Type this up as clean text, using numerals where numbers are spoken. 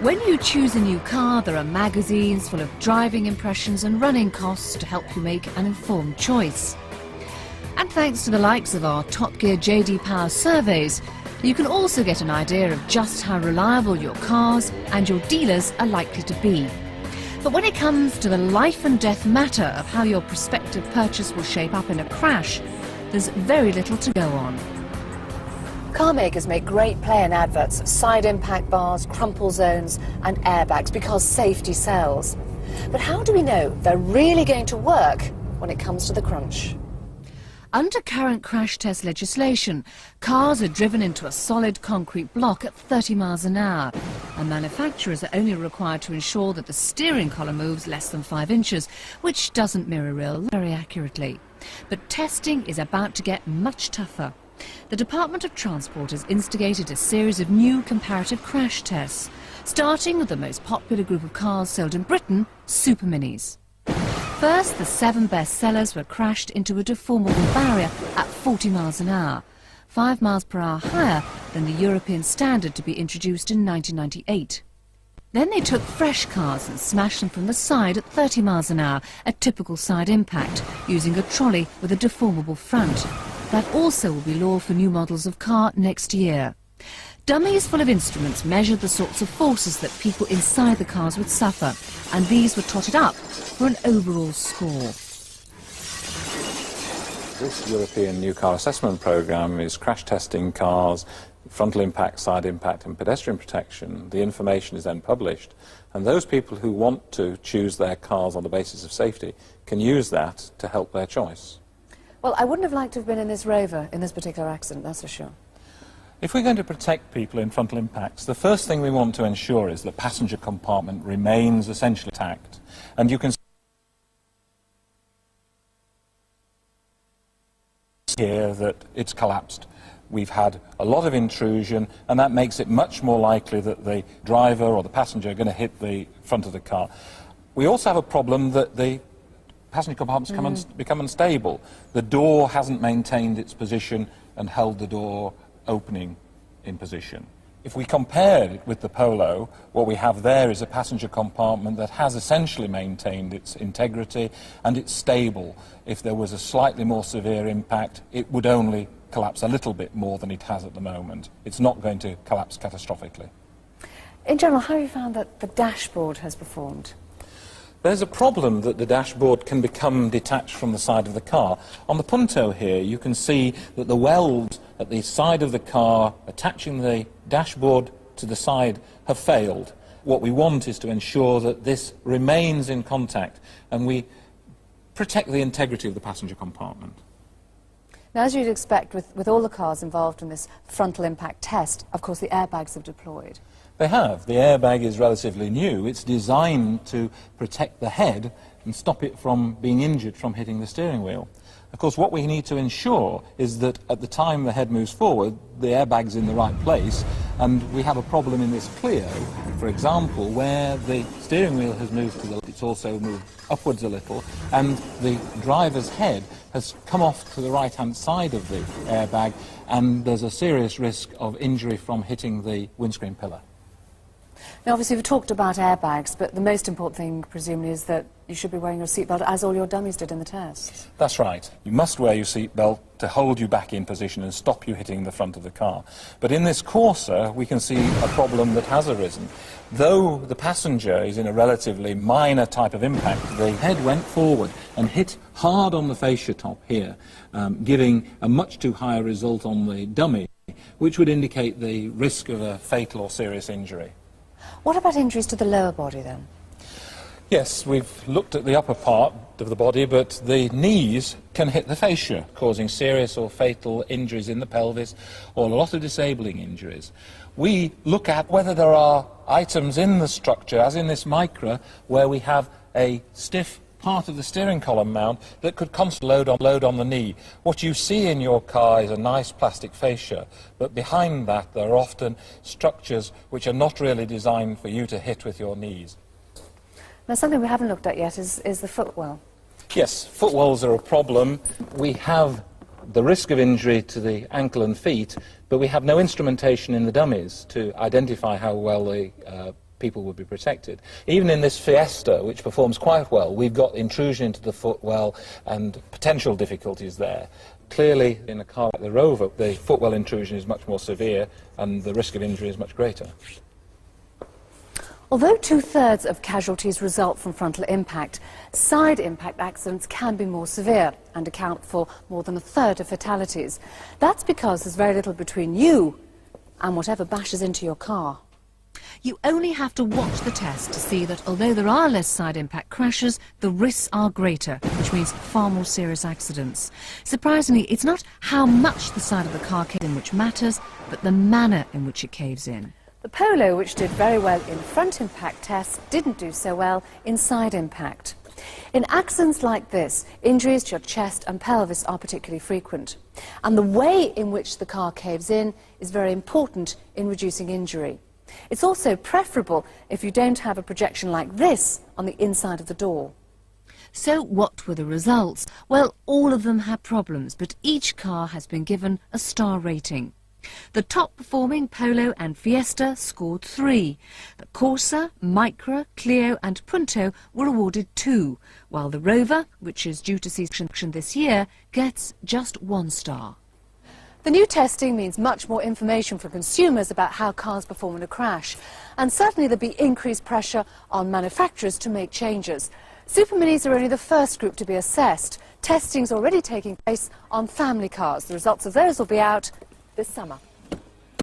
When you choose a new car, there are magazines full of driving impressions and running costs to help you make an informed choice. And thanks to the likes of our Top Gear JD Power surveys, you can also get an idea of just how reliable your cars and your dealers are likely to be. But when it comes to the life and death matter of how your prospective purchase will shape up in a crash, there's very little to go on. Car makers make great play in adverts of side impact bars, crumple zones and airbags because safety sells. But how do we know they're really going to work when it comes to the crunch? Under current crash test legislation, cars are driven into a solid concrete block at 30 miles an hour, and manufacturers are only required to ensure that the steering column moves less than 5 inches, which doesn't mirror real very accurately. But testing is about to get much tougher. The Department of Transport has instigated a series of new comparative crash tests, starting with the most popular group of cars sold in Britain, Super Minis. First, the 7 best sellers were crashed into a deformable barrier at 40 miles an hour, 5 miles per hour higher than the European standard to be introduced in 1998. Then they took fresh cars and smashed them from the side at 30 miles an hour, a typical side impact, using a trolley with a deformable front. That also will be law for new models of car next year. Dummies full of instruments measured the sorts of forces that people inside the cars would suffer, and these were trotted up for an overall score. This European New Car Assessment Programme is crash testing cars, frontal impact, side impact and pedestrian protection. The information is then published, and those people who want to choose their cars on the basis of safety can use that to help their choice. Well, I wouldn't have liked to have been in this Rover in this particular accident, that's for sure. If we're going to protect people in frontal impacts, the first thing we want to ensure is the passenger compartment remains essentially intact. And you can see here that it's collapsed. We've had a lot of intrusion, and that makes it much more likely that the driver or the passenger are going to hit the front of the car. We also have a problem that the passenger compartments become unstable. The door hasn't maintained its position and held the door opening in position. If we compare it with the Polo, what we have there is a passenger compartment that has essentially maintained its integrity and it's stable. If there was a slightly more severe impact, it would only collapse a little bit more than it has at the moment. It's not going to collapse catastrophically. In general, how have you found that the dashboard has performed? There's a problem that the dashboard can become detached from the side of the car. On the Punto here, you can see that the welds at the side of the car attaching the dashboard to the side have failed. What we want is to ensure that this remains in contact and we protect the integrity of the passenger compartment. Now, as you'd expect with all the cars involved in this frontal impact test, of course the airbags have deployed. They have. The airbag is relatively new. It's designed to protect the head and stop it from being injured from hitting the steering wheel. Of course, what we need to ensure is that at the time the head moves forward, the airbag's in the right place, and we have a problem in this Clio, for example, where the steering wheel has moved to the left, it's also moved upwards a little, and the driver's head has come off to the right-hand side of the airbag, and there's a serious risk of injury from hitting the windscreen pillar. Now, obviously, we've talked about airbags, but the most important thing, presumably, is that you should be wearing your seatbelt, as all your dummies did in the test. That's right. You must wear your seatbelt to hold you back in position and stop you hitting the front of the car. But in this Corsa, we can see a problem that has arisen. Though the passenger is in a relatively minor type of impact, the head went forward and hit hard on the fascia top here, giving a much too high result on the dummy, which would indicate the risk of a fatal or serious injury. What about injuries to the lower body, then? Yes, we've looked at the upper part of the body, but the knees can hit the fascia, causing serious or fatal injuries in the pelvis or a lot of disabling injuries. We look at whether there are items in the structure, as in this Micra, where we have a stiff part of the steering column mount that could constantly load on the knee. What you see in your car is a nice plastic fascia, but behind that there are often structures which are not really designed for you to hit with your knees. Now, something we haven't looked at yet is the footwell. Yes, footwells are a problem. We have the risk of injury to the ankle and feet, but we have no instrumentation in the dummies to identify how well the people would be protected. Even in this Fiesta, which performs quite well, we've got intrusion into the footwell and potential difficulties there. Clearly, in a car like the Rover, the footwell intrusion is much more severe and the risk of injury is much greater. Although 2/3 of casualties result from frontal impact, side impact accidents can be more severe and account for more than 1/3 of fatalities. That's because there's very little between you and whatever bashes into your car. You only have to watch the test to see that although there are less side impact crashes, the risks are greater, which means far more serious accidents. Surprisingly, it's not how much the side of the car caves in which matters, but the manner in which it caves in. The Polo, which did very well in front impact tests, didn't do so well in side impact. In accidents like this, injuries to your chest and pelvis are particularly frequent. And the way in which the car caves in is very important in reducing injury. It's also preferable if you don't have a projection like this on the inside of the door. So what were the results? Well, all of them had problems, but each car has been given a star rating. The top-performing Polo and Fiesta scored 3. The Corsa, Micra, Clio and Punto were awarded 2, while the Rover, which is due to see action this year, gets just 1 star. The new testing means much more information for consumers about how cars perform in a crash, and certainly there'll be increased pressure on manufacturers to make changes. Super Minis are only the first group to be assessed. Testing's already taking place on family cars. The results of those will be out this summer.